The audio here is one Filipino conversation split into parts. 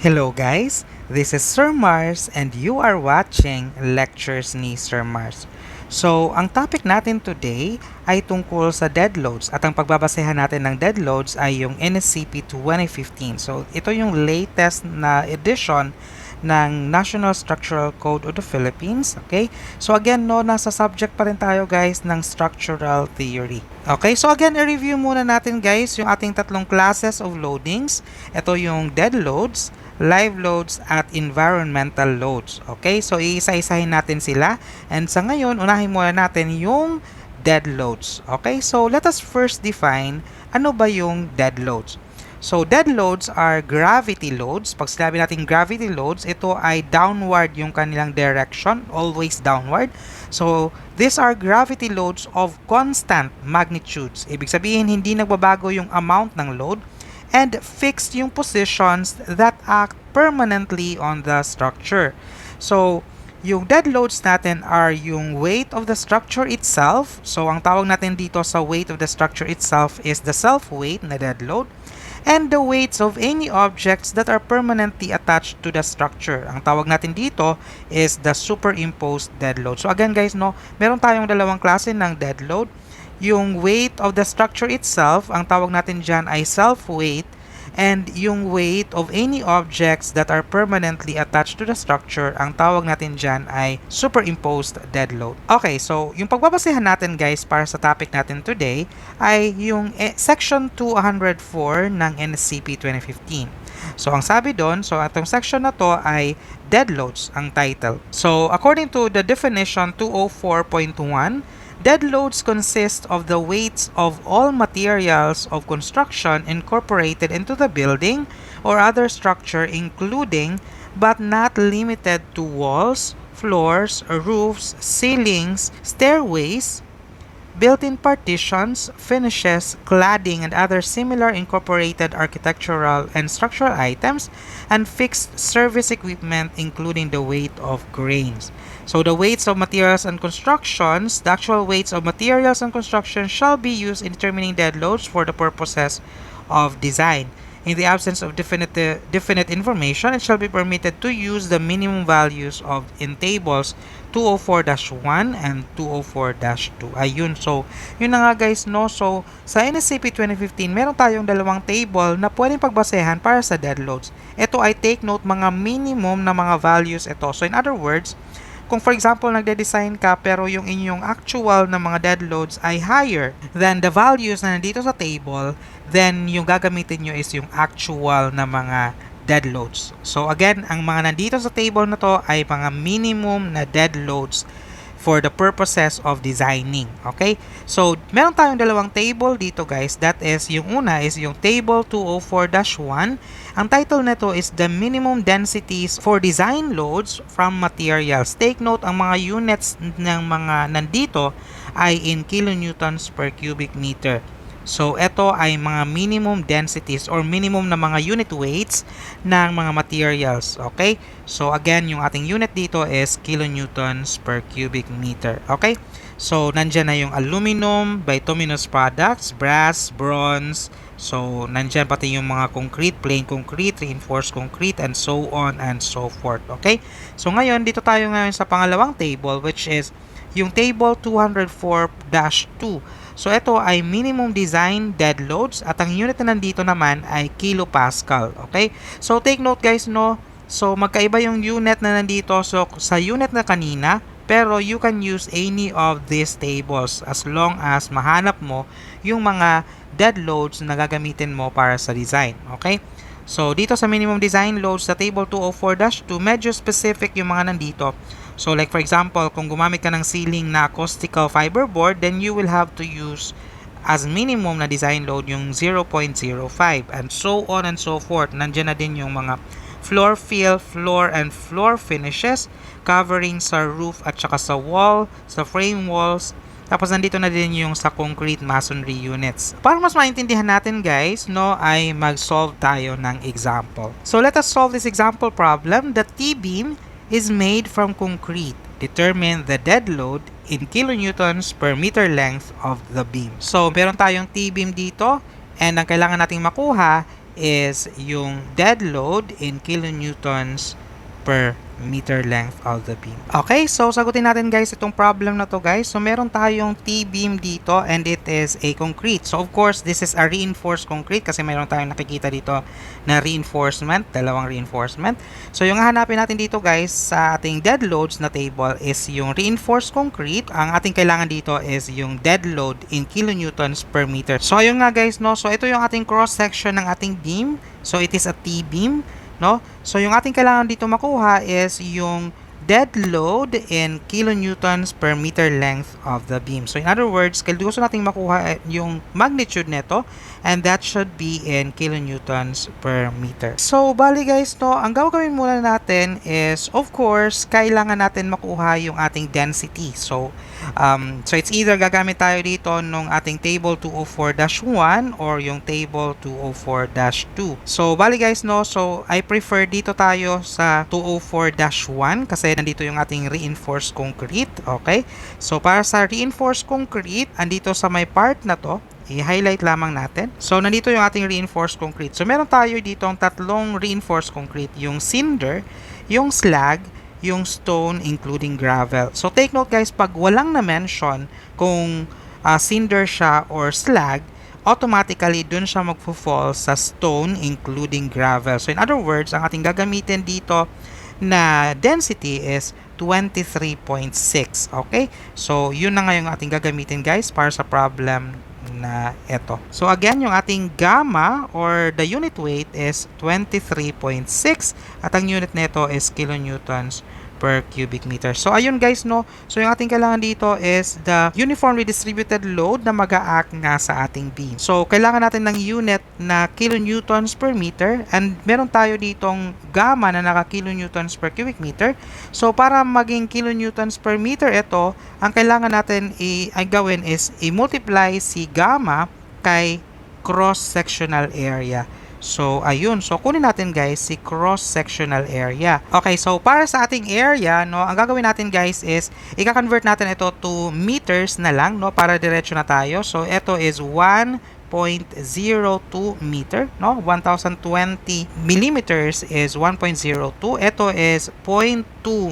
Hello guys, this is Sir Mars and you are watching Lectures ni Sir Mars. So, ang topic natin today ay tungkol sa dead loads at ang pagbabasehan natin ng dead loads ay yung NSCP 2015. So, ito yung latest na edition ng National Structural Code of the Philippines. Okay? So again, no, nasa subject pa rin tayo guys ng structural theory. Okay? So again, i-review muna natin guys yung ating tatlong classes of loadings. Ito yung dead loads, live loads, at environmental loads. Okay? So iisa-isahin natin sila. And sa ngayon, unahin muna natin yung dead loads. Okay? So let us first define ano ba yung dead loads. So, dead loads are gravity loads. Pag sinabi natin gravity loads, ito ay downward yung kanilang direction, always downward. So, these are gravity loads of constant magnitudes. Ibig sabihin, hindi nagbabago yung amount ng load and fixed yung positions that act permanently on the structure. So, yung dead loads natin are yung weight of the structure itself. So, ang tawag natin dito sa weight of the structure itself is the self-weight na dead load, and the weights of any objects that are permanently attached to the structure. Ang tawag natin dito is the superimposed dead load. So again guys, no, meron tayong dalawang klase ng dead load. Yung weight of the structure itself, ang tawag natin dyan ay self-weight, and yung weight of any objects that are permanently attached to the structure, ang tawag natin dyan ay superimposed dead load. Okay, so yung pagbabasehan natin guys para sa topic natin today ay yung section 204 ng NSCP 2015. So ang sabi doon, so atong section na to ay dead loads ang title. So according to the definition 204.1, dead loads consist of the weights of all materials of construction incorporated into the building or other structure, including but not limited to walls, floors, roofs, ceilings, stairways, built-in partitions, finishes, cladding, and other similar incorporated architectural and structural items, and fixed service equipment, including the weight of cranes. So the weights of materials and constructions, the actual weights of materials and construction shall be used in determining dead loads for the purposes of design. In the absence of definite information, it shall be permitted to use the minimum values of in tables 204-1 and 204-2. Ayun, so yun na nga guys, no. So sa NSCP 2015, meron tayong dalawang table na pwedeng pagbasehan para sa dead loads. Ito ay take note mga minimum na mga values ito. So in other words, kung for example nagde-design ka pero yung inyong actual na mga dead loads ay higher than the values na nandito sa table, then yung gagamitin nyo is yung actual na mga dead loads. So again, ang mga nandito sa table na to ay mga minimum na dead loads for the purposes of designing. Okay? So, meron tayong dalawang table dito guys. That is, yung una is yung table 204-1. Ang title nito is the minimum densities for design loads from materials. Take note, ang mga units ng mga nandito ay in kilonewtons per cubic meter. So, ito ay mga minimum densities or minimum na mga unit weights ng mga materials. Okay? So, again, yung ating unit dito is kilonewtons per cubic meter. Okay? So, nandyan na yung aluminum, bituminous products, brass, bronze. So, nandyan pati yung mga concrete, plain concrete, reinforced concrete, and so on and so forth. Okay? So, ngayon, dito tayo ngayon sa pangalawang table, which is yung table 204-2. So, ito ay minimum design dead loads at ang unit na nandito naman ay kilopascal. Okay? So, take note guys, no? So, magkaiba yung unit na nandito. So, sa unit na kanina, pero you can use any of these tables as long as mahanap mo yung mga dead loads na gagamitin mo para sa design. Okay? So, dito sa minimum design loads sa table 204-2, medyo specific yung mga nandito. So like for example, kung gumamit ka ng ceiling na acoustical fiberboard, then you will have to use as minimum na design load yung 0.05 and so on and so forth. Nandiyan na din yung mga floor fill, floor and floor finishes, covering sa roof at saka sa wall, sa frame walls. Tapos nandito na din yung sa concrete masonry units. Para mas maintindihan natin guys, no, ay mag-solve tayo ng example. So let us solve this example problem. The T-beam is made from concrete. Determine the dead load in kilonewtons per meter length of the beam. So, meron tayong T-beam dito and ang kailangan nating makuha is yung dead load in kilonewtons per meter length of the beam. Okay, so sagutin natin guys itong problem na to guys. So meron tayong T-beam dito and it is a concrete. So of course, this is a reinforced concrete kasi meron tayong nakikita dito na reinforcement, dalawang reinforcement. So yung hahanapin natin dito guys sa ating dead loads na table is yung reinforced concrete. Ang ating kailangan dito is yung dead load in kilonewtons per meter. So ayun nga guys, no. So ito yung ating cross section ng ating beam. So it is a T-beam. No? So, yung ating kailangan dito makuha is yung dead load in kilonewtons per meter length of the beam. So, in other words, gusto nating makuha yung magnitude nito and that should be in kilonewtons per meter. So, bali guys, no, ang gagawin muna natin is, of course, kailangan natin makuha yung ating density. So it's either gagamit tayo dito nung ating table 204-1 or yung table 204-2. So, bali guys, no, so I prefer dito tayo sa 204-1 kasi nandito yung ating reinforced concrete, okay? So, para sa reinforced concrete, andito sa may part na to, i-highlight lamang natin. So, nandito yung ating reinforced concrete. So, meron tayo dito ang tatlong reinforced concrete, yung cinder, yung slag, yung stone including gravel. So take note guys, pag walang na-mention kung cinder siya or slag, automatically dun siya magfo-fall sa stone including gravel. So in other words, ang ating gagamitin dito na density is 23.6. Okay? So yun na nga yung ating gagamitin guys para sa problem na ito. So again, yung ating gamma or the unit weight is 23.6 at ang unit nito is kilonewtons per cubic meter. So ayun guys, no. So yung ating kailangan dito is the uniformly distributed load na mag-a-act nga sa ating beam. So kailangan natin ng unit na kilonewtons per meter and meron tayo ditong gamma na naka kilonewtons per cubic meter. So para maging kilonewtons per meter ito, ang kailangan natin ay gawin is i-multiply si gamma kay cross-sectional area. So, ayun. So, kunin natin guys si cross-sectional area. Okay, so para sa ating area, no, ang gagawin natin guys is i-convert natin ito to meters na lang, no, para diretso na tayo. So, ito is 1.02 meter, no? 1020 millimeters is 1.02. Ito is 0.2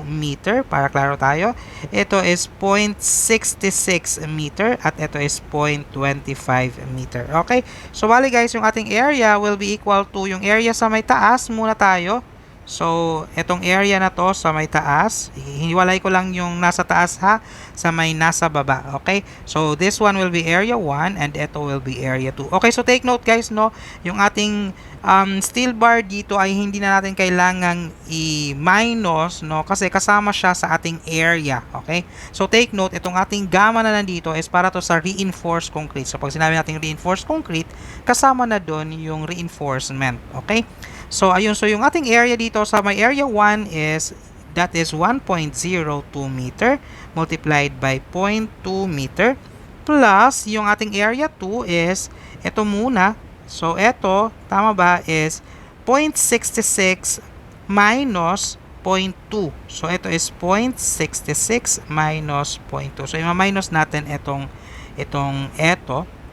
meter, para klaro tayo. Ito is 0.66 meter at ito is 0.25 meter. Okay? So, bali guys, yung ating area will be equal to yung area sa may taas muna tayo. So, itong area na to sa may taas, hiniwalay ko lang yung nasa taas ha, sa may nasa baba, okay? So, this one will be area 1 and ito will be area 2. Okay, so take note guys, no, yung ating steel bar dito ay hindi na natin kailangang i-minus, no, kasi kasama siya sa ating area, okay? So, take note, itong ating gamma na nandito is para to sa reinforced concrete. So, pag sinabi natin reinforced concrete, kasama na doon yung reinforcement, okay? So, ayun. So, yung ating area dito sa may area 1 is, that is 1.02 meter multiplied by 0.2 meter plus yung ating area 2 is, ito muna. So, ito, tama ba, is 0.66 minus 0.2. So, ito is 0.66 minus 0.2. So, i-minus natin ito,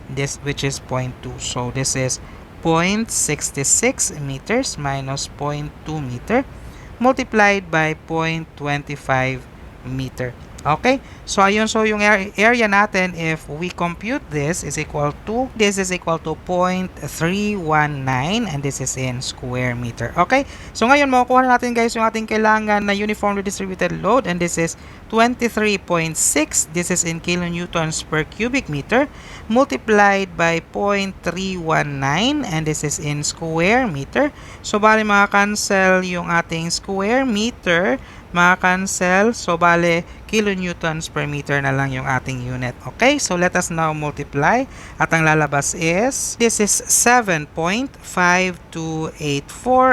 this, which is 0.2. So, this is 0.66 meters minus 0.2 meter multiplied by 0.25 meter. Okay? So, ayun. So, yung area natin, if we compute this, is equal to 0.319 and this is in square meter. Okay? So, ngayon, makukuha na natin guys yung ating kailangan na uniformly distributed load and this is 23.6. This is in kilonewtons per cubic meter multiplied by 0.319 and this is in square meter. So, bali maka-cancel yung ating square meter, maka-cancel. So, bale, kilonewtons per meter na lang yung ating unit. Okay? So, let us now multiply. At ang lalabas is, this is 7.5284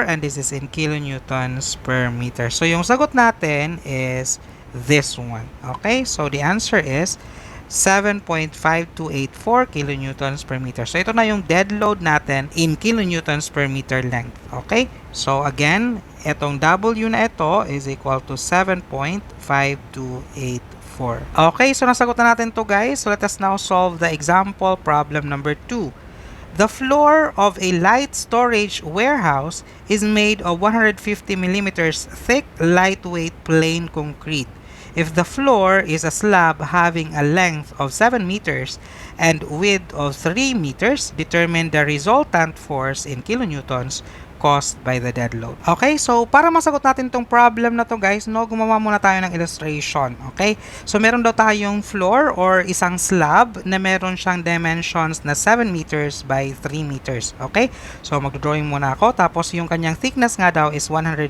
and this is in kilonewtons per meter. So, yung sagot natin is this one. Okay? So, the answer is 7.5284 kilonewtons per meter. So, ito na yung dead load natin in kilonewtons per meter length. Okay? So, again, itong W na ito is equal to 7.5284. Okay, so nasagot na natin to guys. So, let us now solve the example problem number 2. The floor of a light storage warehouse is made of 150 millimeters thick, lightweight plain concrete. If the floor is a slab having a length of 7 meters and width of 3 meters, determine the resultant force in kilonewtons caused by the dead load. Okay, so para masagot natin tong problem na to guys, no, gumawa muna tayo ng illustration. Okay, so meron daw tayong floor or isang slab na meron siyang dimensions na 7 meters by 3 meters. Okay, so magdodrawing muna ako, tapos yung kanyang thickness nga daw is 150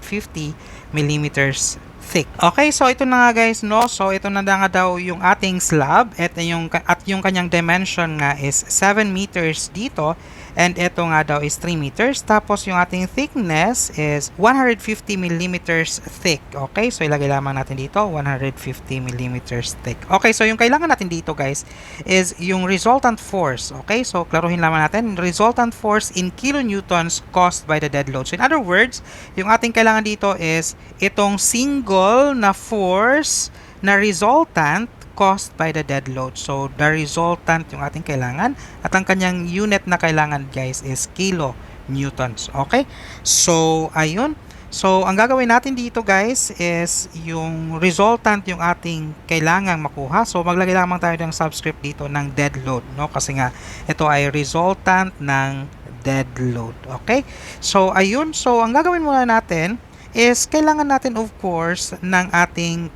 millimeters thick. Okay, so ito na nga guys, no? So ito na nga daw yung ating slab at yung kanyang dimension nga is 7 meters dito. And ito nga daw is 3 meters. Tapos yung ating thickness is 150 millimeters thick. Okay, so ilagay lamang natin dito 150 millimeters thick. Okay, so yung kailangan natin dito guys is yung resultant force. Okay, so klaruhin lamang natin. Resultant force in kilonewtons caused by the dead load. So in other words, yung ating kailangan dito is itong single na force na resultant caused by the dead load. So, the resultant yung ating kailangan at ang kanyang unit na kailangan guys is kilonewtons. Okay? So, ayun. So, ang gagawin natin dito guys is yung resultant yung ating kailangang makuha. So, maglagay lamang tayo ng subscript dito ng dead load, no? Kasi nga, ito ay resultant ng dead load. Okay? So, ayun. So, ang gagawin muna natin is kailangan natin of course ng ating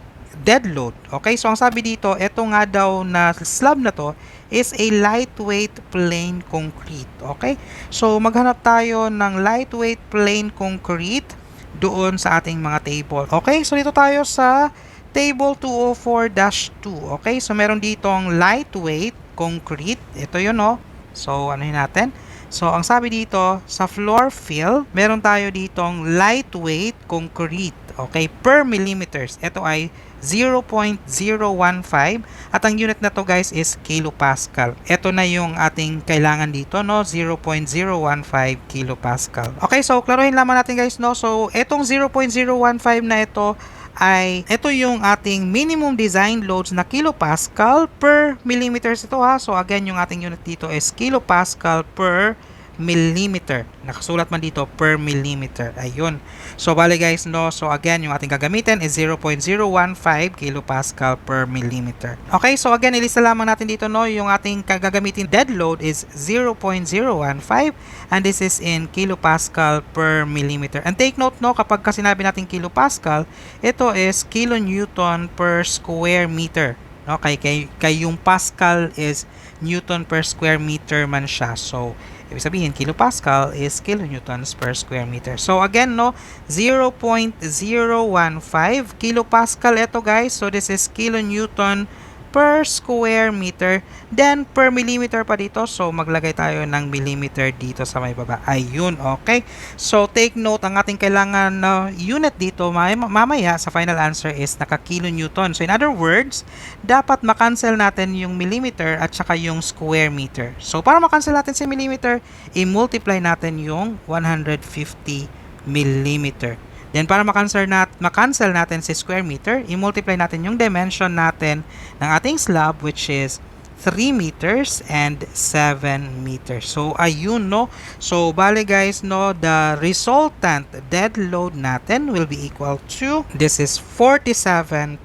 dead load. Okay, so ang sabi dito, ito nga daw na slab na to is a lightweight plain concrete. Okay, so maghanap tayo ng lightweight plain concrete doon sa ating mga table. Okay, so dito tayo sa table 204-2. Okay, so meron ditong lightweight concrete. Ito yun, no? So anuhin natin. So, ang sabi dito, sa floor fill, meron tayo ditong lightweight concrete, okay, per millimeters. Ito ay 0.015 at ang unit na to guys is kilopascal. Ito na yung ating kailangan dito, no, 0.015 kilopascal. Okay, so klaruhin lamang natin guys, no. So, etong 0.015 na ito yung ating minimum design loads na kilopascal per millimeters ito ha. So again, yung ating unit dito is kilopascal per millimeter. Nakasulat man dito per millimeter. Ayun. So bali guys, no. So again, yung ating gagamitin is 0.015 kilopascal per millimeter. Okay, so again, ilista lamang natin dito, no. Yung ating gagamitin dead load is 0.015 and this is in kilopascal per millimeter. And take note, no, kapag sinabi natin kilopascal, ito is kilonewton per square meter. No, kay yung pascal is newton per square meter man siya. So ibig sabihin, kilopascal is kilonewtons per square meter. So again, no, 0.015 kilopascal ito guys. So this is kilonewton per square meter. Then per millimeter pa dito. So maglagay tayo ng millimeter dito sa may baba. Ayun, okay. So take note, ang ating kailangan na unit dito mamaya sa final answer is naka-kilonewton. So in other words, dapat makancel natin yung millimeter at saka yung square meter. So para makancel natin si millimeter, i-multiply natin yung 150 millimeter. Then para makancel natin si square meter, i-multiply natin yung dimension natin ng ating slab which is 3 meters and 7 meters. So ayun, no. So bale guys, no, the resultant dead load natin will be equal to, this is 47.25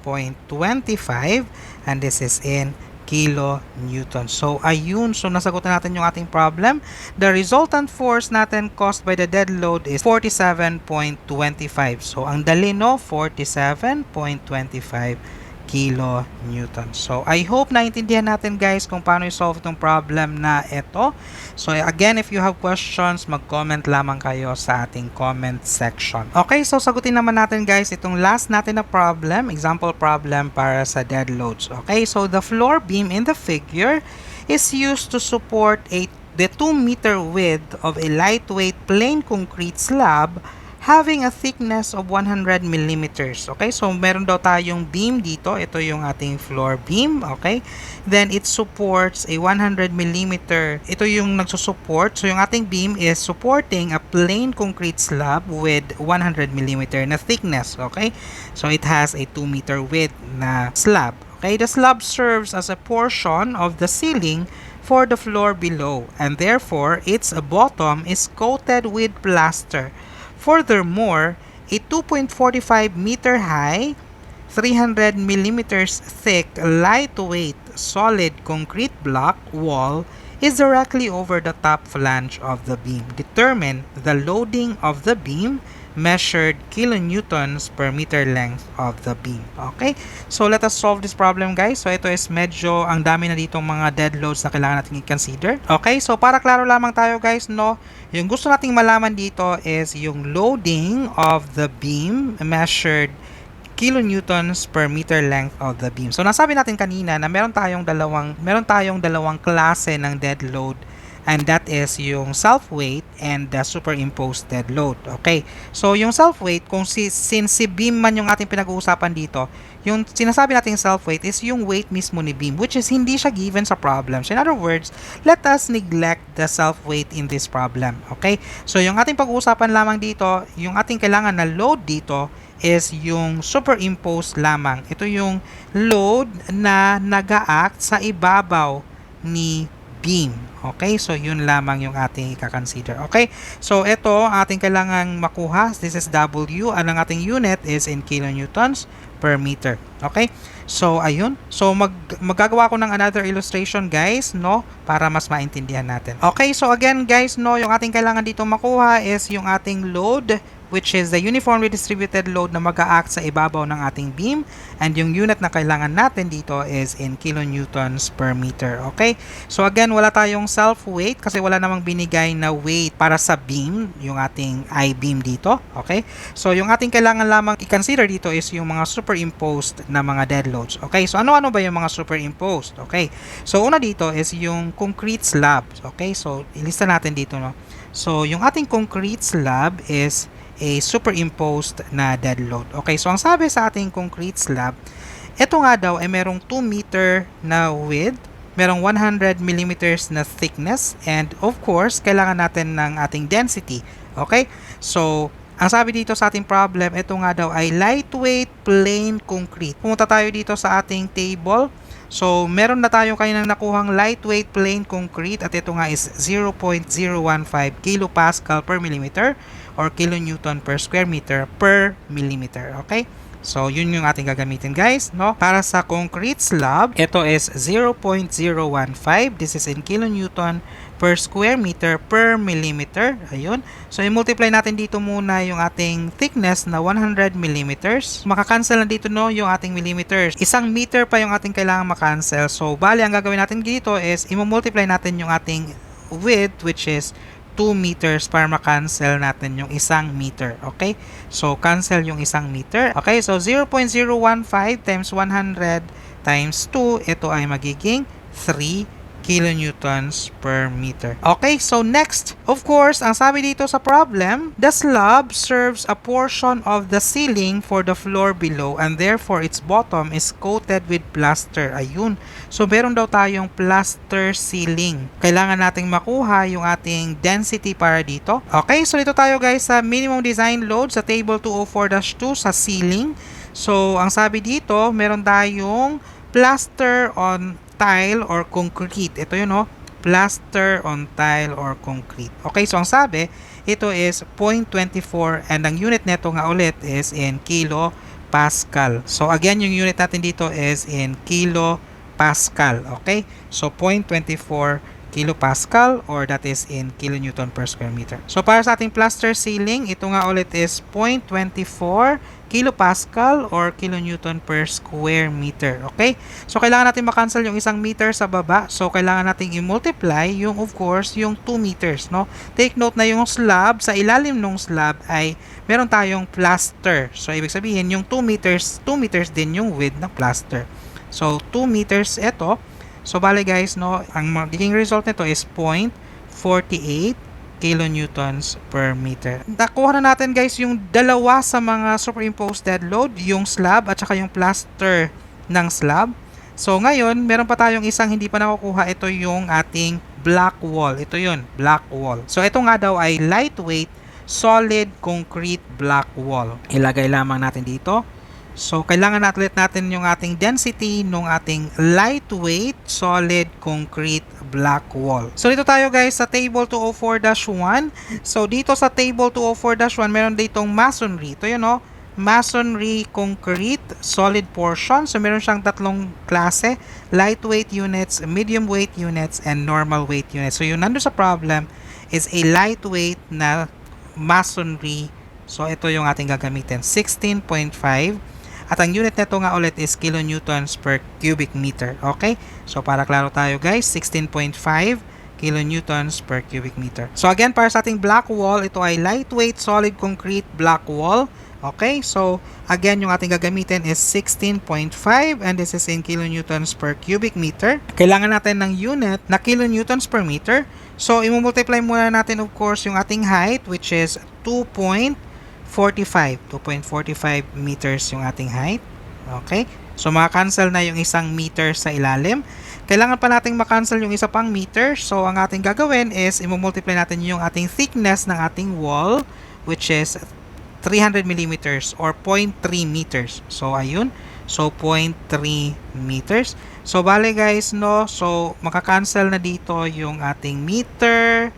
and this is in kilonewton. So ayun, so nasagutan natin yung ating problem. The resultant force natin caused by the dead load is 47.25. So ang dali, no, 47.25 kilonewton. So I hope naintindihan natin guys kung paano i-solve itong problem na ito. So again, if you have questions, mag-comment lamang kayo sa ating comment section. Okay, so sagutin naman natin guys itong last natin na problem, example problem para sa dead loads. Okay, so the floor beam in the figure is used to support the 2 meter width of a lightweight plain concrete slab having a thickness of 100 millimeters. Okay, so meron daw tayong beam dito. Ito yung ating floor beam. Okay, then it supports a 100 millimeter. Ito yung nagsusupport. So yung ating beam is supporting a plain concrete slab with 100 millimeter na thickness. Okay, so it has a 2 meter width na slab. Okay, the slab serves as a portion of the ceiling for the floor below, and therefore its bottom is coated with plaster. Furthermore, a 2.45 meter high, 300 millimeters thick, lightweight, solid concrete block wall is directly over the top flange of the beam. Determine the loading of the beam measured kilonewtons per meter length of the beam. Okay? So, let us solve this problem, guys. So, ito is medyo ang dami na ditong mga dead loads na kailangan natin i-consider. Okay? So, para klaro lamang tayo, guys, no? Yung gusto nating malaman dito is yung loading of the beam measured kilonewtons per meter length of the beam. So nasabi natin kanina na meron tayong dalawang klase ng dead load, and that is yung self-weight and the superimposed dead load. Okay? So yung self-weight, kung since si beam man yung ating pinag-uusapan dito, yung sinasabi nating self-weight is yung weight mismo ni beam, which is hindi siya given sa problem. So in other words, let us neglect the self-weight in this problem. Okay? So yung ating pag-uusapan lamang dito, yung ating kailangan na load dito is yung superimposed lamang. Ito yung load na nag-a-act sa ibabaw ni beam. Okay? So, yun lamang yung ating i-consider. Okay? So, ito ating kailangang makuha. This is W. Ang ating unit is in kilonewtons per meter. Okay? So, ayun. So, maggagawa ko ng another illustration, guys, no? Para mas maintindihan natin. Okay? So, again, guys, no? Yung ating kailangan dito makuha is yung ating load, which is the uniformly distributed load na mag-a-act sa ibabaw ng ating beam, and yung unit na kailangan natin dito is in kilonewtons per meter. Okay? So again, wala tayong self-weight kasi wala namang binigay na weight para sa beam, yung ating I-beam dito. Okay? So yung ating kailangan lamang i-consider dito is yung mga superimposed na mga dead loads. Okay? So ano-ano ba yung mga superimposed? Okay? So una dito is yung concrete slab. Okay? So ilista natin dito, no? So yung ating concrete slab is a superimposed na dead load. Okay, so ang sabi sa ating concrete slab, ito nga daw ay merong 2 meter na width, merong 100 millimeters na thickness, and of course, kailangan natin ng ating density. Okay, so ang sabi dito sa ating problem, ito nga daw ay lightweight plain concrete. Pumunta tayo dito sa ating table. So, meron na tayo kayo nakuhang lightweight plain concrete at ito nga is 0.015 kilopascal per millimeter or kilonewton per square meter per millimeter. Okay? So, yun yung ating gagamitin, guys, no? Para sa concrete slab, ito is 0.015. This is in kilonewton per square meter per millimeter. Ayun. So, i-multiply natin dito muna yung ating thickness na 100 millimeters. Makakancel na dito, no, yung ating millimeters. 1 meter pa yung ating kailangan makancel. So, bali, ang gagawin natin dito is i-multiply natin yung ating width, which is 2 meters para makancel natin yung 1 meter. Okay? So, cancel yung 1 meter. Okay? So, 0.015 times 100 times 2, ito ay magiging 3 kilonewtons per meter. Okay, so next, of course, ang sabi dito sa problem, the slab serves a portion of the ceiling for the floor below and therefore its bottom is coated with plaster. Ayun. So, meron daw tayong plaster ceiling. Kailangan nating makuha yung ating density para dito. Okay, so dito tayo, guys, sa minimum design load sa table 204-2 sa ceiling. So, ang sabi dito, meron tayong plaster on tile or concrete. Ito yun, no? Plaster on tile or concrete. Okay, so ang sabi, ito is 0.24 and ang unit neto nga ulit is in kilopascal. So again, yung unit natin dito is in kilopascal. Okay, so 0.24 kilopascal or that is in kilonewton per square meter. So para sa ating plaster ceiling, ito nga ulit is 0.24 kilopascal or kilonewton per square meter. Okay? So, kailangan natin makancel yung 1 meter sa baba. So, kailangan natin i-multiply yung, of course, yung 2 meters. No? Take note na yung slab, sa ilalim ng slab ay meron tayong plaster. So, ibig sabihin, yung 2 meters din yung width ng plaster. So, 2 meters ito. So, bale guys, no, ang magiging result nito is 0.48 kilonewtons per meter. Nakuha na natin, guys, yung dalawa sa mga superimposed dead load, yung slab at saka yung plaster ng slab. So ngayon, meron pa tayong isang hindi pa nakukuha. Ito yung ating block wall. Ito yun, block wall. So ito nga daw ay lightweight solid concrete block wall. Ilagay lamang natin dito. So, kailangan natin yung ating density ng ating lightweight solid concrete black wall. So dito tayo guys sa table 204-1. So dito sa table 204-1, meron ditong masonry. Ito yun, no? Masonry concrete solid portion. So meron siyang tatlong klase: lightweight units, medium weight units, and normal weight units. So yung nando sa problem is a lightweight na masonry. So ito yung ating gagamitin, 16.5. At ang unit nito nga ulit is kilonewtons per cubic meter. Okay? So para klaro tayo guys, 16.5 kilonewtons per cubic meter. So again, para sa ating black wall, ito ay lightweight solid concrete black wall. Okay, so again, yung ating gagamitin is 16.5 and this is in kilonewtons per cubic meter. Kailangan natin ng unit na kilonewtons per meter. So i-multiply muna natin of course yung ating height, which is 2.45 meters yung ating height. Okay, so maka-cancel na yung isang meter sa ilalim. Kailangan pa nating makancel yung isa pang meter. So ang ating gagawin is i-multiply natin yung ating thickness ng ating wall, which is 300 millimeters or 0.3 meters. So ayun, so 0.3 meters. So bale guys, no, so makakancel na dito yung ating meter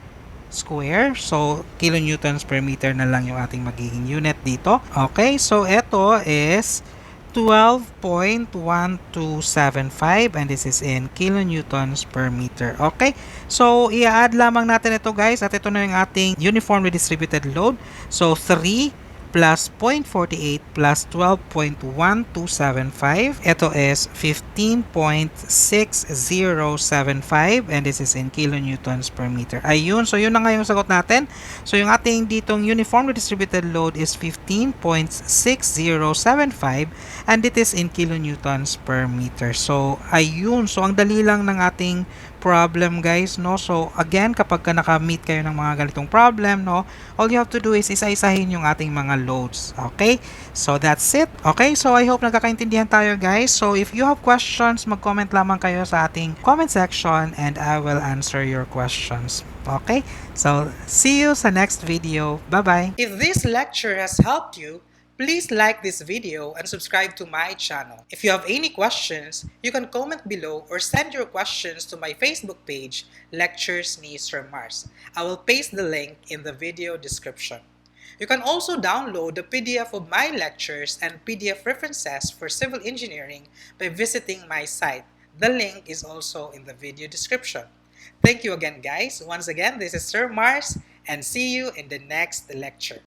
square. So kilonewtons per meter na lang yung ating magiging unit dito. Okay, so ito is 12.1275 and this is in kilonewtons per meter. Okay, so i-add lamang natin ito guys, at ito na yung ating uniformly distributed load. So 3 plus 0.48 plus 12.1275. Ito is 15.6075 and this is in kilonewtons per meter. Ayun, so yun na nga yung sagot natin. So yung ating ditong uniformly distributed load is 15.6075 and it is in kilonewtons per meter. So ayun, so ang dali lang ng ating problem guys, no? So again, kapag ka naka-meet kayo ng mga ganitong problem, no, all you have to do is isa-isahin yung ating mga loads. Okay, so that's it. Okay, so I hope nagkakaintindihan tayo guys. So if you have questions, mag-comment lamang kayo sa ating comment section and I will answer your questions. Okay, so see you sa next video. Bye-bye. If this lecture has helped you, please like this video and subscribe to my channel. If you have any questions, you can comment below or send your questions to my Facebook page, Lectures ni Sir Mars. I will paste the link in the video description. You can also download the PDF of my lectures and PDF references for civil engineering by visiting my site. The link is also in the video description. Thank you again guys. Once again, this is Sir Mars and see you in the next lecture.